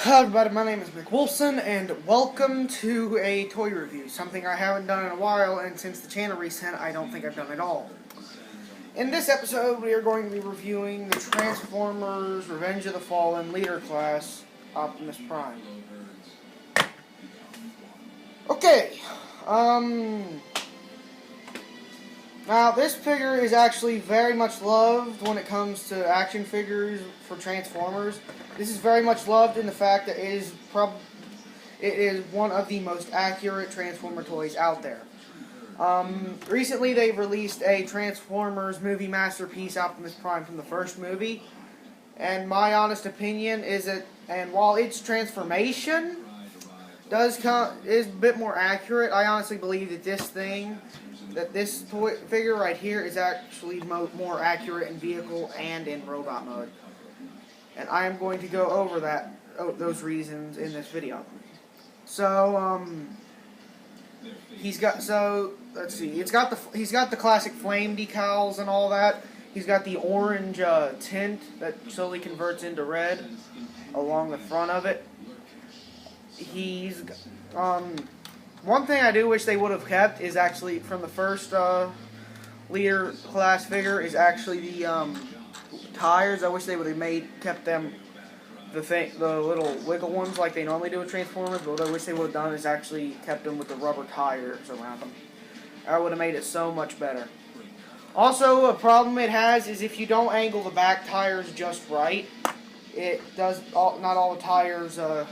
Hello everybody, my name is Mick Wolfson, and welcome to a toy review, something I haven't done in a while, and since the channel reset, I don't think I've done it all. In this episode, we are going to be reviewing the Transformers Revenge of the Fallen Leader Class, Optimus Prime. Okay, now this figure is actually very much loved when it comes to action figures for Transformers. This is very much loved in the fact that it is one of the most accurate Transformer toys out there. Recently they've released a Transformers movie masterpiece, Optimus Prime, from the first movie. And my honest opinion is that, and while its transformation is a bit more accurate, I honestly believe that this toy figure right here is actually more accurate in vehicle and in robot mode. And I am going to go over those reasons in this video. So, let's see. He's got the classic flame decals and all that. He's got the orange tint that slowly converts into red along the front of it. One thing I do wish they would have kept is actually from the first leader class figure is actually the tires. I wish they would have kept them the little wiggle ones like they normally do with Transformers, but what I wish they would have done is actually kept them with the rubber tires around them. That would have made it so much better. Also, a problem it has is if you don't angle the back tires just right, not all the tires go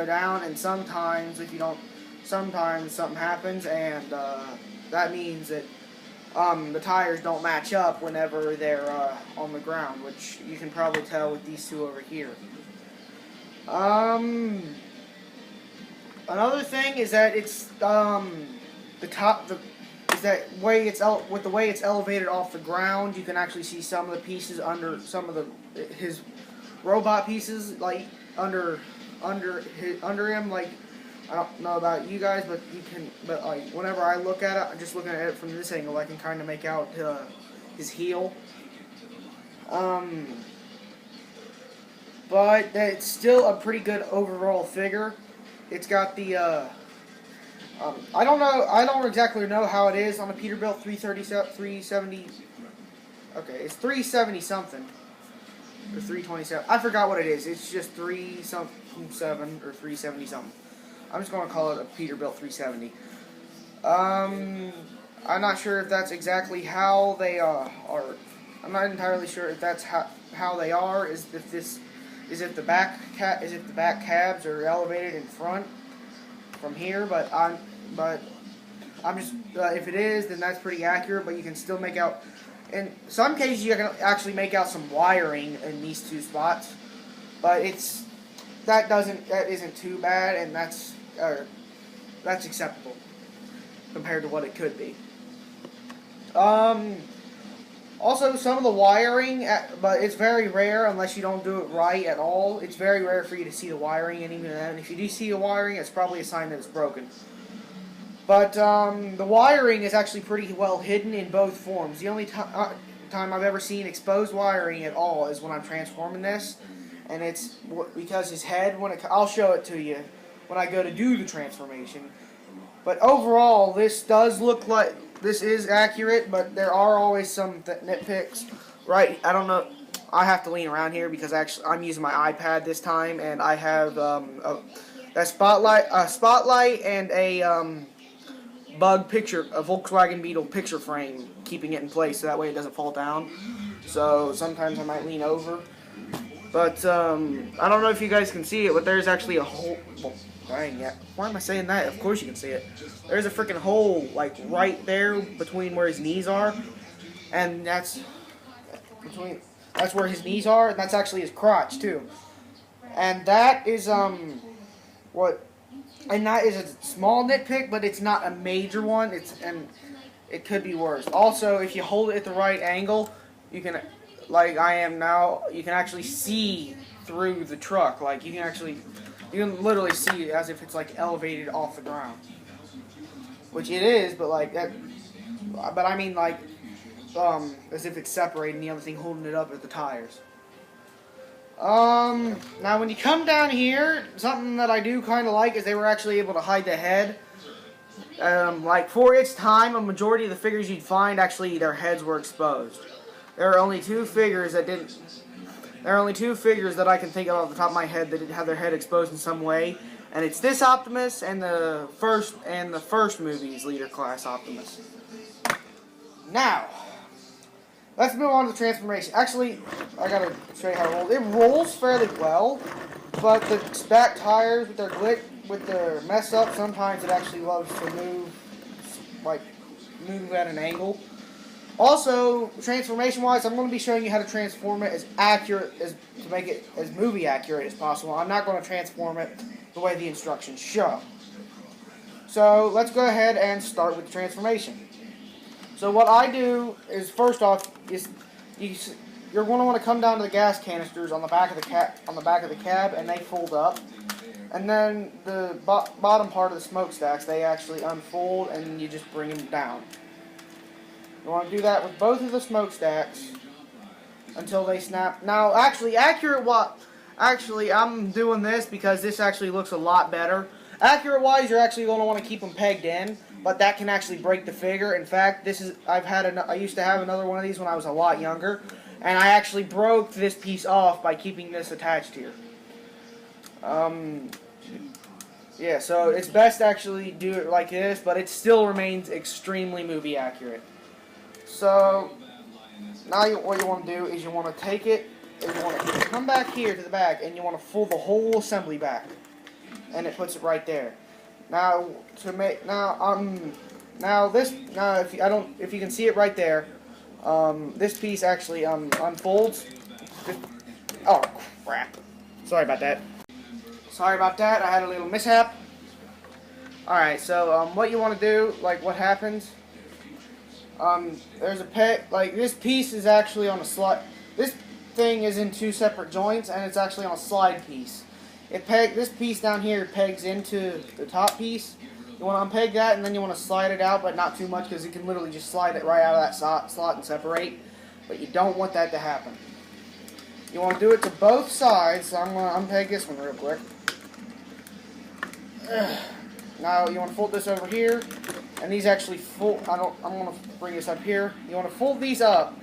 down, and sometimes something happens, and that means that the tires don't match up whenever they're on the ground, which you can probably tell with these two over here. Another thing is that it's with the way it's elevated off the ground, you can actually see some of the pieces under his robot pieces, like under him. Like, I don't know about you guys, but like whenever I look at it, I'm just looking at it from this angle, I can kind of make out his heel. But it's still a pretty good overall figure. It's got the I don't exactly know how it is on a Peterbilt 370. Okay, it's 370 something. Or 327. I forgot what it is. It's just 377 or 370 something. I'm just going to call it a Peterbilt 370. I'm not sure if that's exactly how they are. I'm not entirely sure if that's how they are. Is it the back cabs are elevated in front from here? But I'm just if it is, then that's pretty accurate. But you can still make out. In some cases, you can actually make out some wiring in these two spots, but that isn't too bad, and that's acceptable compared to what it could be. Also, some of the wiring, but it's very rare unless you don't do it right at all. It's very rare for you to see the wiring, and even then, if you do see the wiring, it's probably a sign that it's broken. But the wiring is actually pretty well hidden in both forms. The only time I've ever seen exposed wiring at all is when I'm transforming this, and it's because his head. I'll show it to you when I go to do the transformation. But overall, this does look like this is accurate, but there are always some nitpicks. Right? I don't know. I have to lean around here because actually I'm using my iPad this time, and I have a spotlight, and a Volkswagen Beetle picture frame, keeping it in place so that way it doesn't fall down. So sometimes I might lean over. But I don't know if you guys can see it, but there's actually a hole. Well, dang, yeah. Why am I saying that? Of course you can see it. There's a freaking hole like right there between where his knees are, and that's where his knees are, and that's actually his crotch too. And that is And that is a small nitpick, but it's not a major one. It could be worse. Also, if you hold it at the right angle, you can, like I am now, you can actually see through the truck. Like you can literally see it as if it's like elevated off the ground, which it is. But like that, but I mean like, as if it's separating, the other thing holding it up are the tires. Now when you come down here, something that I do kind of like is they were actually able to hide the head. Like for its time, a majority of the figures you'd find actually their heads were exposed. There are only two figures that didn't. There are only two figures that I can think of off the top of my head that didn't have their head exposed in some way, and it's this Optimus and the first movie's leader class Optimus. Now, let's move on to the transformation. Actually, I gotta show you how it rolls. It rolls fairly well, but the back tires with their mess up, sometimes it actually loves to move at an angle. Also, transformation-wise, I'm going to be showing you how to transform it to make it as movie accurate as possible. I'm not going to transform it the way the instructions show. So let's go ahead and start with the transformation. So what I do is, first off, you're going to want to come down to the gas canisters on the back of the cab, and they fold up. And then the bottom part of the smokestacks, they actually unfold, and you just bring them down. You want to do that with both of the smokestacks until they snap. Now, actually, I'm doing this because this actually looks a lot better. Accurate-wise, you're actually going to want to keep them pegged in, but that can actually break the figure. In fact, I used to have another one of these when I was a lot younger, and I actually broke this piece off by keeping this attached here. Yeah, so it's best to actually do it like this, but it still remains extremely movie accurate. So, now what you want to do is you want to take it, and you want to come back here to the back, and you want to fold the whole assembly back, and it puts it right there. Now, if you can see it right there, this piece actually unfolds. Oh crap! Sorry about that. I had a little mishap. Alright, so what you want to do, like what happens, there's a peg, like this piece is actually on a slide. This thing is in two separate joints, and it's actually on a slide piece. This piece down here pegs into the top piece. You want to unpeg that, and then you want to slide it out, but not too much, because you can literally just slide it right out of that slot and separate. But you don't want that to happen. You want to do it to both sides, so I'm going to unpeg this one real quick. Now you want to fold this over here, and these actually fold. I'm going to bring this up here. You want to fold these up,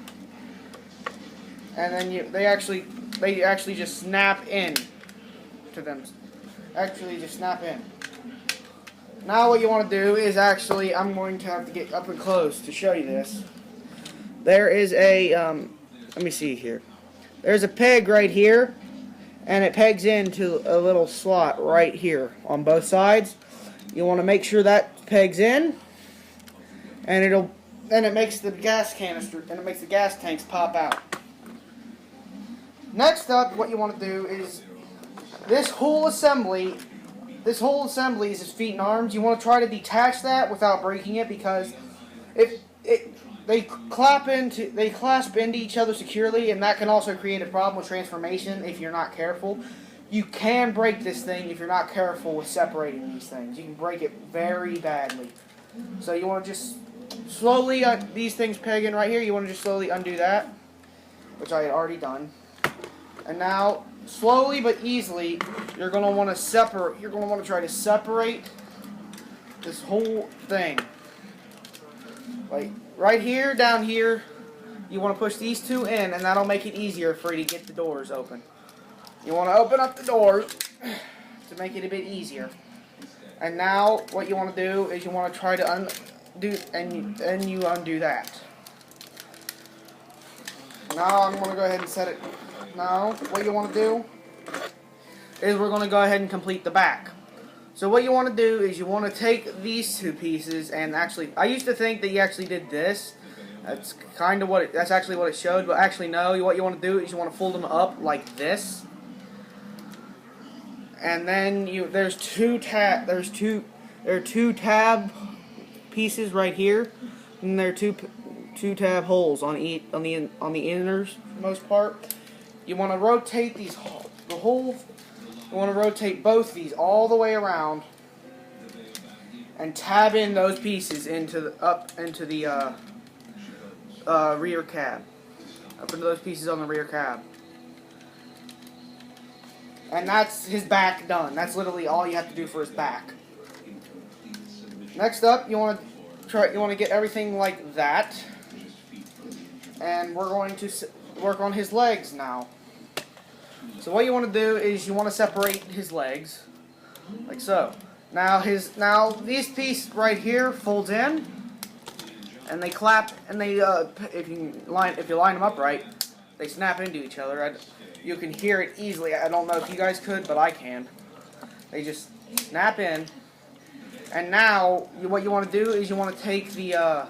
and then they actually just snap in to them. Actually, just snap in. Now what you want to do is I'm going to have to get up and close to show you this. There is a let me see here. There's a peg right here, and it pegs into a little slot right here on both sides. You want to make sure that pegs in, and it makes the gas canister, and it makes the gas tanks pop out. Next up, what you want to do is this whole assembly is his feet and arms. You want to try to detach that without breaking it, because they clasp into each other securely, and that can also create a problem with transformation if you're not careful. You can break this thing if you're not careful with separating these things. You can break it very badly. So you want to just slowly, these things peg in right here, you want to just slowly undo that, which I had already done. And now, slowly but easily, you're going to want to try to separate this whole thing. Like, right here, down here, you want to push these two in, and that'll make it easier for you to get the doors open. You want to open up the doors to make it a bit easier. And now, what you want to do is you want to try to undo, and you undo that. Now, I'm going to go ahead and set it. Now, what you want to do is we're going to go ahead and complete the back. So what you want to do is you want to take these two pieces, and actually, I used to think that you actually did this. That's actually what it showed, but actually no. What you want to do is you want to fold them up like this, and then there are two tab pieces right here, and there are two tab holes on the innermost part. You want to rotate you want to rotate both these all the way around and tab in those pieces into the rear cab. Up into those pieces on the rear cab. And that's his back done. That's literally all you have to do for his back. Next up, you want to get everything like that. And we're going to work on his legs now. So what you want to do is you want to separate his legs, like so. Now these pieces right here folds in, and they clap, and they if you line them up right, they snap into each other. You can hear it easily. I don't know if you guys could, but I can. They just snap in, and now what you want to do is you want to take the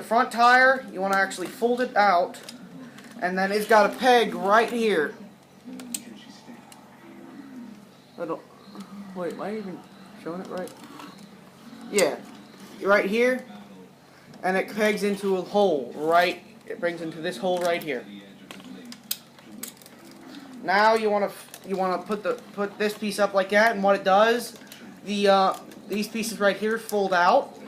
front tire. You want to actually fold it out, and then it's got a peg right here. Wait, am I even showing it right? Yeah, right here, and it pegs into a hole right. It brings into this hole right here. Now you want to put this piece up like that, and what it does, these pieces right here fold out,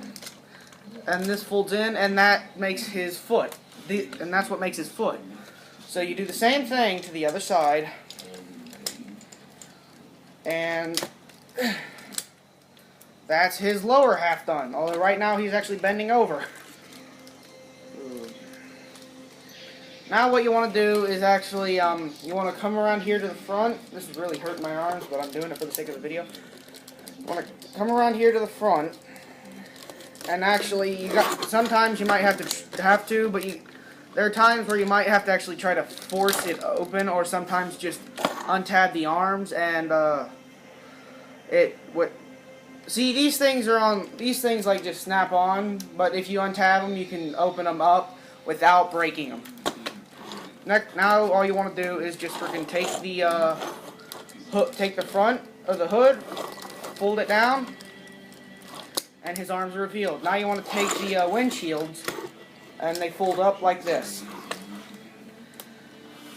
and this folds in, and that makes his foot. And that's what makes his foot. So you do the same thing to the other side, and that's his lower half done. Although right now he's actually bending over. Now what you want to do is actually, you want to come around here to the front. This is really hurting my arms, but I'm doing it for the sake of the video. You want to come around here to the front, and actually, sometimes you might have to, but there are times where you might have to actually try to force it open, or sometimes just untab the arms, and see, these things like just snap on, but if you untab them, you can open them up without breaking them. Now all you want to do is just freaking take the front of the hood, fold it down, and his arms are revealed. Now you want to take the windshields, and they fold up like this.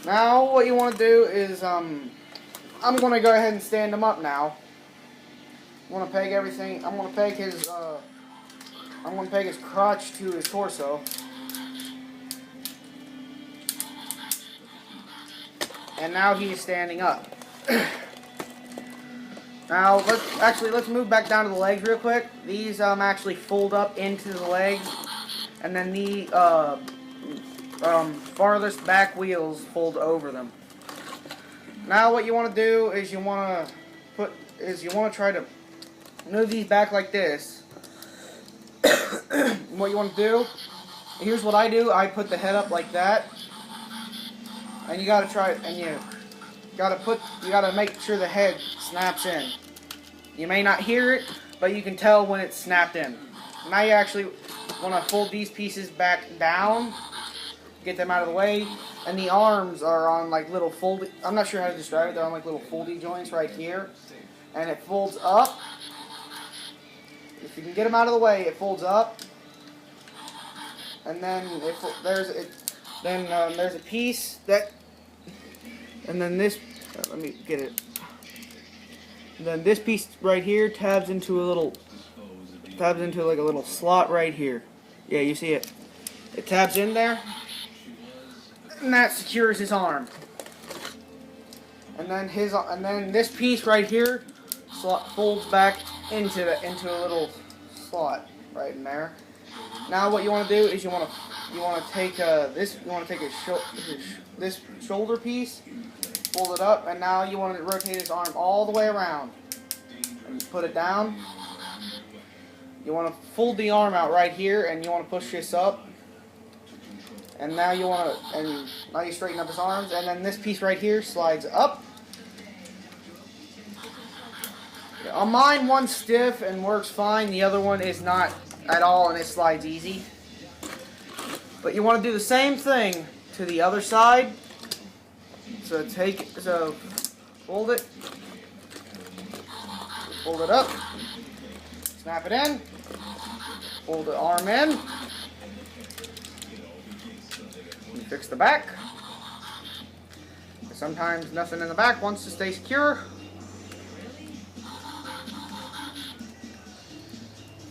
Now what you want to do is, I'm going to go ahead and stand him up now. I want to peg everything. I'm going to peg his crotch to his torso. And now he's standing up. Now let's move back down to the legs real quick. These actually fold up into the legs, and then the farthest back wheels fold over them. Now what you want to do is you want to try to move these back like this. What you want to do, here's what I do. I put the head up like that. And you gotta try it, and you gotta make sure the head snaps in. You may not hear it, but you can tell when it's snapped in. Now you actually want to fold these pieces back down, get them out of the way, and the arms are on like little foldy. I'm not sure how to describe it. They're on like little foldy joints right here, and it folds up. If you can get them out of the way, it folds up, and then there's a piece that, and then this, let me get it. And then this piece right here tabs into like a little slot right here. Yeah, you see it. It tabs in there, and that secures his arm. And then this piece right here folds back into a little slot right in there. Now what you want to do is you want to take this shoulder piece, fold it up, and now you want to rotate his arm all the way around and put it down. You want to fold the arm out right here, and you want to push this up. And now now you straighten up his arms, and then this piece right here slides up. On mine, one's stiff and works fine. The other one is not at all, and it slides easy. But you want to do the same thing to the other side. So fold it up, snap it in, fold the arm in, and fix the back. Sometimes nothing in the back wants to stay secure.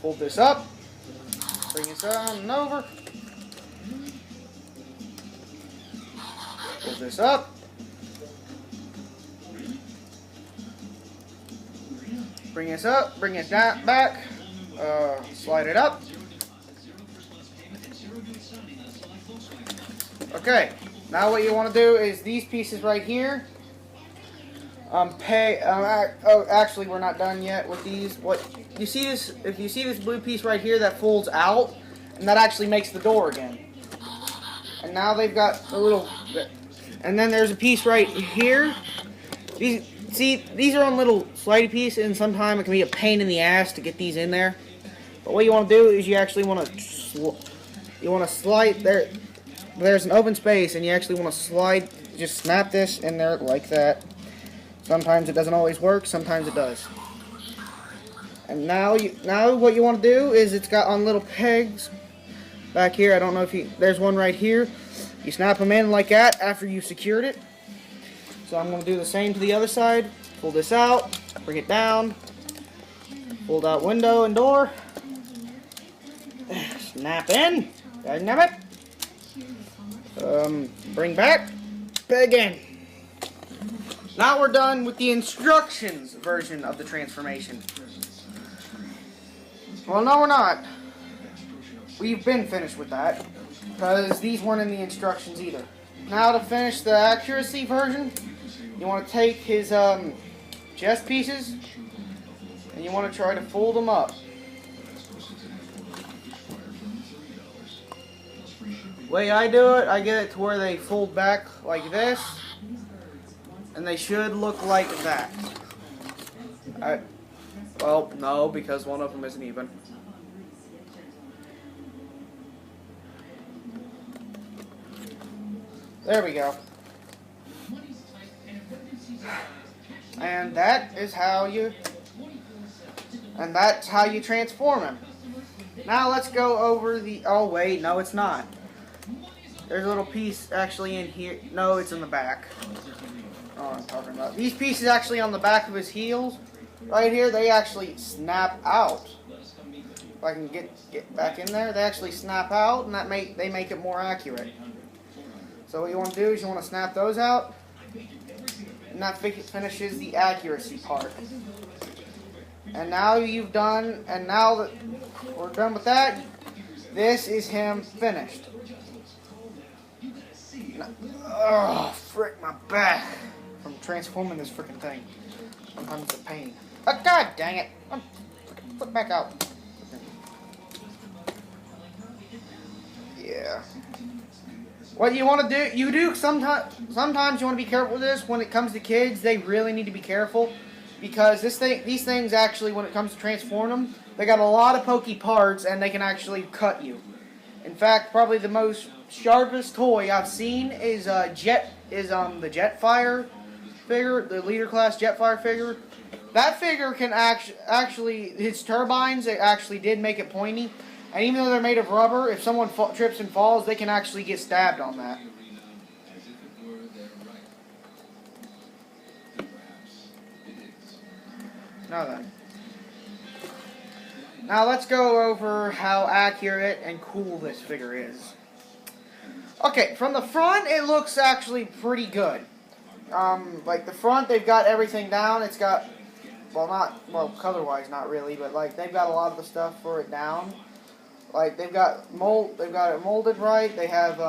Fold this up, bring this on and over, fold this up, Bring this up, bring it down, back, slide it up. Okay, now what you want to do is these pieces right here. Actually, we're not done yet with these. What you see this? If you see this blue piece right here that folds out, and that actually makes the door again. And now they've got a little, and then there's a piece right here. These are on little slidey pieces, and sometimes it can be a pain in the ass to get these in there. But what you want to do is you actually want to slide there. There's an open space, and you actually want to slide. Just snap this in there like that. Sometimes it doesn't always work. Sometimes it does. And now what you want to do is it's got on little pegs back here. I don't know if there's one right here. You snap them in like that after you've secured it. So I'm going to do the same to the other side. Pull this out, bring it down, fold out window and door. Snap in. Snap it. Bring back, peg in. Now we're done with the instructions version of the transformation. Well, no, we're not. We've been finished with that because these weren't in the instructions either. Now to finish the accuracy version, you want to take his chest pieces and you want to try to fold them up. The way I do it, I get it to where they fold back like this, and they should look like that. Well, no, because one of them isn't even. There we go. And that's how you transform him. Now let's go over the, oh wait, no it's not. There's a little piece actually in here. No, it's in the back. Oh, I'm talking about. These pieces actually on the back of his heels, right here, they actually snap out. If I can get back in there, they actually snap out, and they make it more accurate. So what you want to do is you want to snap those out, and that finishes the accuracy part. And now now that we're done with that, this is him finished. Oh, frick my back from transforming this freaking thing. Sometimes it's a pain. Oh, god dang it! Flip back out. Yeah. What you want to do, sometimes you want to be careful with this. When it comes to kids, they really need to be careful. Because these things actually, when it comes to transforming them, they got a lot of pokey parts and they can actually cut you. In fact, probably the most sharpest toy I've seen is the Jetfire figure, the leader class Jetfire figure. That figure can actually his turbines, it actually did make it pointy. And even though they're made of rubber, if someone trips and falls, they can actually get stabbed on that. Now then. Now let's go over how accurate and cool this figure is. Okay, from the front it looks actually pretty good. Like the front, they've got everything down. It's got, color-wise not really, but like they've got a lot of the stuff for it down. Like they've got it molded right. They have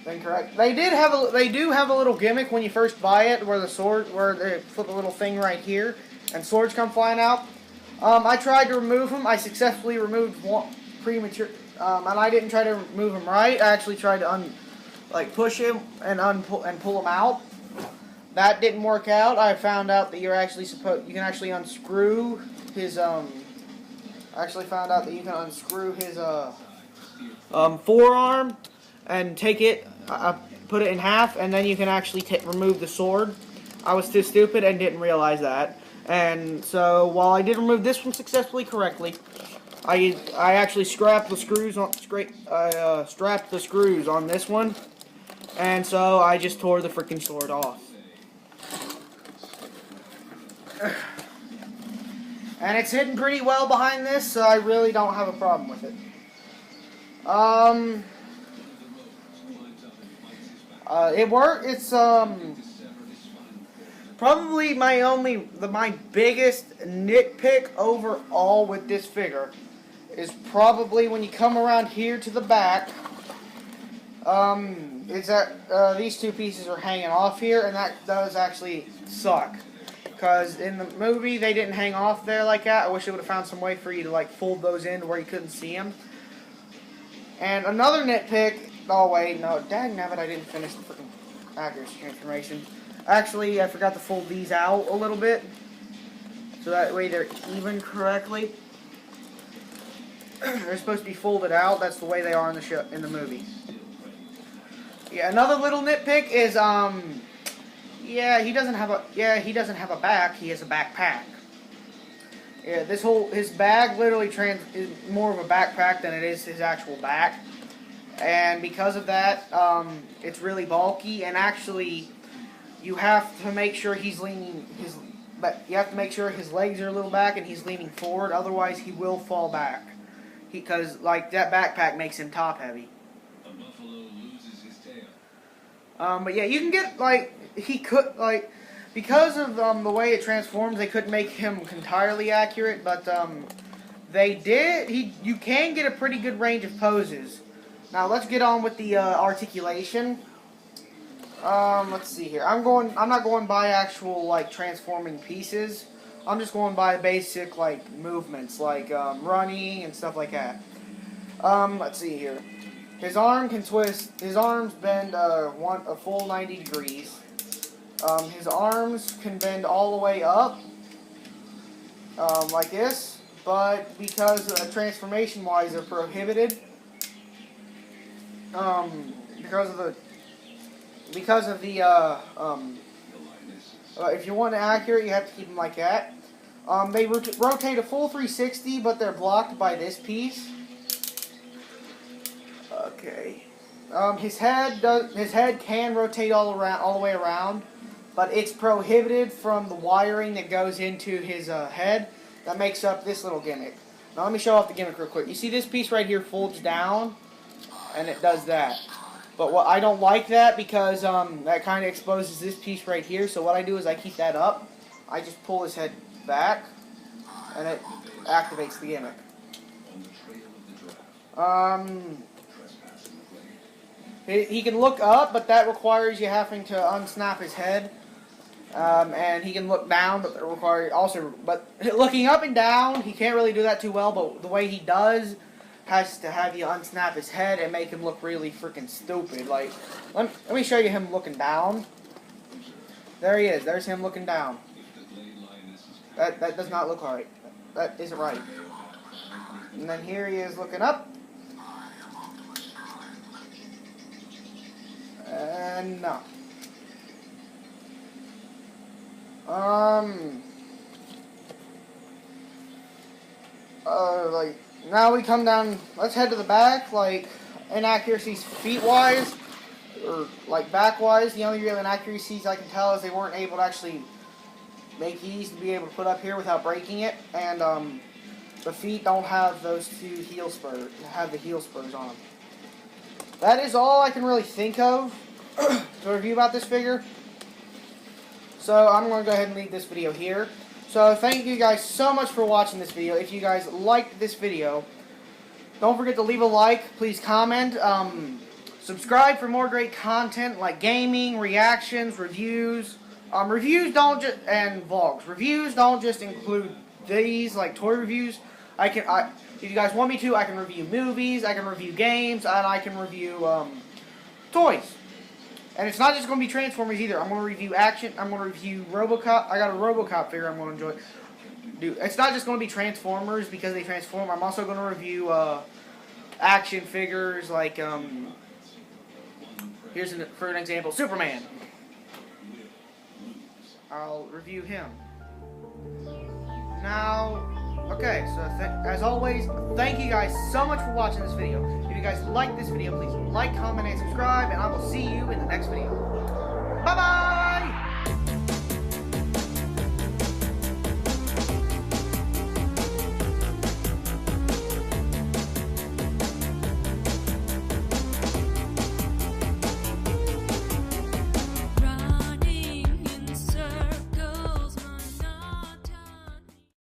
incorrect. They do have a little gimmick when you first buy it, where they flip a little thing right here, and swords come flying out. I tried to remove them. I successfully removed one premature, and I didn't try to remove them right. I actually tried to push him and pull him out. That didn't work out. I found out that you can actually unscrew his I actually found out that you can unscrew his forearm and take it, put it in half, and then you can actually remove the sword. I was too stupid and didn't realize that. And so while I did remove this one successfully correctly, I actually strapped the screws on this one, and so I just tore the freaking sword off. And it's hidden pretty well behind this, so I really don't have a problem with it. Probably my biggest nitpick overall with this figure is probably when you come around here to the back. Is that these two pieces are hanging off here, and that does actually suck. Because in the movie they didn't hang off there like that. I wish they would have found some way for you to like fold those in to where you couldn't see them. And another nitpick. Oh wait, no, dagnabbit, I didn't finish the freaking accuracy information. Actually, I forgot to fold these out a little bit, so that way they're even correctly. They're supposed to be folded out. That's the way they are in the show, in the movie. Yeah, another little nitpick is yeah, he doesn't have a back. He has a backpack. Yeah, his bag literally is more of a backpack than it is his actual back, and because of that, it's really bulky. And actually, you have to make sure he's leaning you have to make sure his legs are a little back and he's leaning forward. Otherwise, he will fall back. Because like that backpack makes him top heavy. A buffalo loses his tail. But yeah, you can get because of the way it transforms, they couldn't make him entirely accurate, but they did. You can get a pretty good range of poses. Now let's get on with the articulation. Let's see here. I'm not going by actual like transforming pieces. I'm just going by basic like movements, like running and stuff like that. Let's see here. His arm can twist. His arms bend a full 90 degrees. His arms can bend all the way up, like this. But because transformation-wise they're prohibited, because of the if you want it accurate, you have to keep them like that. They rotate a full 360, but they're blocked by this piece. Okay. His head can rotate all the way around, but it's prohibited from the wiring that goes into his head. That makes up this little gimmick. Now let me show off the gimmick real quick. You see this piece right here folds down, and it does that. But I don't like that because that kind of exposes this piece right here. So what I do is I keep that up. I just pull his head back, and it activates the gimmick. He can look up, but that requires you having to unsnap his head. And he can look down, but But looking up and down, he can't really do that too well. But the way he does has to have you unsnap his head and make him look really freaking stupid. Like, let me show you him looking down. There he is. There's him looking down. That does not look right. That isn't right. And then here he is looking up. And no. Like, now we come down, let's head to the back, like, inaccuracies feet-wise, or, like, back-wise. The only real inaccuracies I can tell is they weren't able to actually make these to be able to put up here without breaking it, and, the feet don't have those two heel spurs, have the heel spurs on them. That is all I can really think of to review about this figure. So I'm going to go ahead and leave this video here. So thank you guys so much for watching this video. If you guys liked this video, don't forget to leave a like. Please comment. Subscribe for more great content like gaming, reactions, reviews. Reviews don't just and vlogs. Reviews don't just include these like toy reviews. If you guys want me to, I can review movies, I can review games, and I can review toys. And it's not just going to be Transformers either. I'm going to review action. I'm going to review RoboCop. I got a RoboCop figure I'm going to enjoy. Dude, it's not just going to be Transformers because they transform. I'm also going to review action figures like, for an example, Superman. I'll review him. Now, okay, so as always, thank you guys so much for watching this video. If you guys like this video, please like, comment, and subscribe, and I will see you in the next video. Bye-bye!